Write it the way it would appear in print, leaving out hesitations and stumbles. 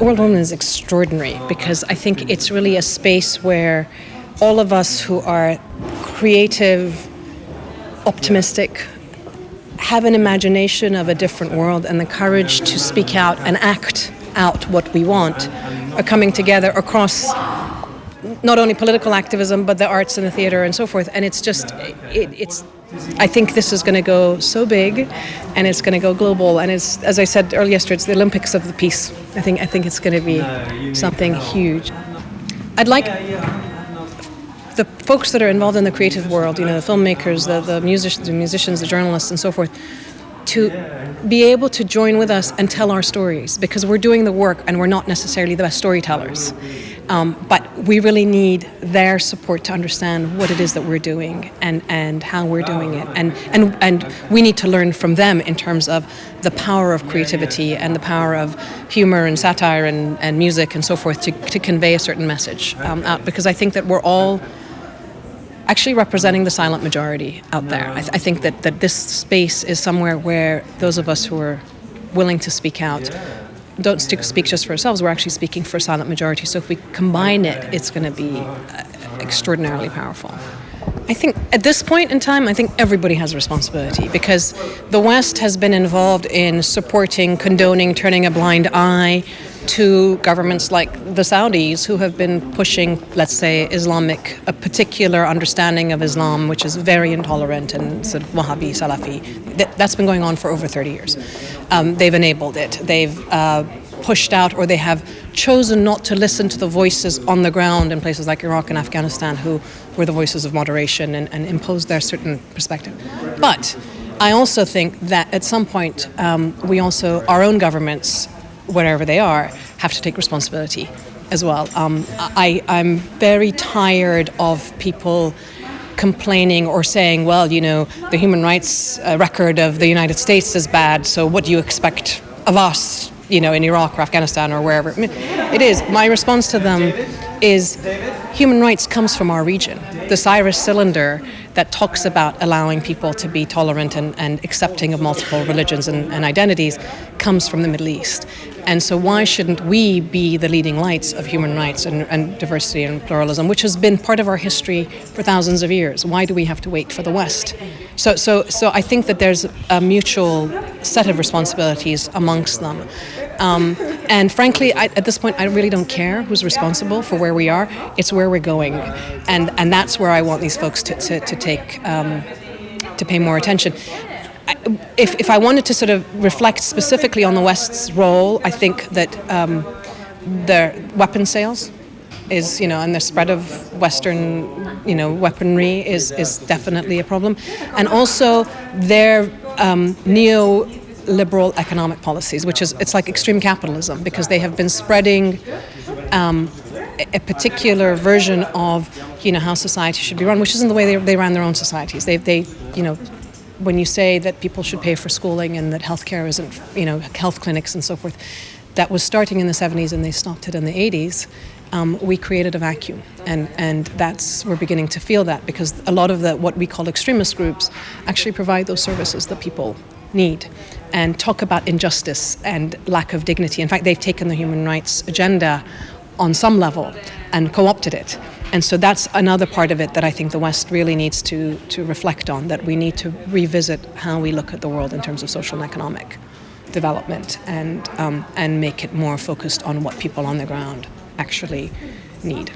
World Women is extraordinary because I think it's really a space where all of us who are creative, optimistic, have an imagination of a different world and the courage to speak out and act out what we want are coming together across not only political activism but the arts and the theater and so forth. And it's just, I think this is going to go so big and it's going to go global. And it's, as I said earlier yesterday, it's the Olympics of the peace. I think it's going to be something huge. I'd like the folks that are involved in the creative world, the filmmakers, the musicians, the journalists, and so forth, to be able to join with us and tell our stories, because we're doing the work and we're not necessarily the best storytellers. But we really need their support to understand what it is that we're doing and how we're doing it. And we need to learn from them in terms of the power of creativity and the power of humor and satire and music and so forth to convey a certain message out, because I think that we're all actually representing the silent majority out there. I think that this space is somewhere where those of us who are willing to speak out don't speak just for ourselves, we're actually speaking for a silent majority. So if we combine it, it's going to be extraordinarily powerful. I think at this point in time, I think everybody has a responsibility, because the West has been involved in supporting, condoning, turning a blind eye to governments like the Saudis, who have been pushing, let's say, a particular understanding of Islam, which is very intolerant and sort of Wahhabi, Salafi. That's been going on for over 30 years. They've enabled it. They've pushed out, or they have chosen not to listen to the voices on the ground in places like Iraq and Afghanistan, who were the voices of moderation and imposed their certain perspective. But I also think that at some point, our own governments, wherever they are, have to take responsibility as well. I'm very tired of people complaining or saying, well, the human rights record of the United States is bad, so what do you expect of us, in Iraq or Afghanistan or wherever it is. My response to them is human rights comes from our region. The Cyrus Cylinder that talks about allowing people to be tolerant and accepting of multiple religions and identities comes from the Middle East. And so why shouldn't we be the leading lights of human rights and diversity and pluralism, which has been part of our history for thousands of years? Why do we have to wait for the West? So I think that there's a mutual set of responsibilities amongst them. And frankly, at this point, I really don't care who's responsible for where we are. It's where we're going. And that's where I want these folks to pay more attention. If I wanted to sort of reflect specifically on the West's role, I think that the weapon sales is, and the spread of Western, weaponry is definitely a problem. And also their neoliberal economic policies, it's like extreme capitalism, because they have been spreading a particular version of, how society should be run, which isn't the way they ran their own societies. They when you say that people should pay for schooling and that healthcare isn't, health clinics and so forth, that was starting in the 70s and they stopped it in the 80s. We created a vacuum, and we're beginning to feel that, because a lot of what we call extremist groups actually provide those services that people need and talk about injustice and lack of dignity. In fact, they've taken the human rights agenda on some level and co-opted it. And so that's another part of it that I think the West really needs to reflect on, that we need to revisit how we look at the world in terms of social and economic development and make it more focused on what people on the ground actually need.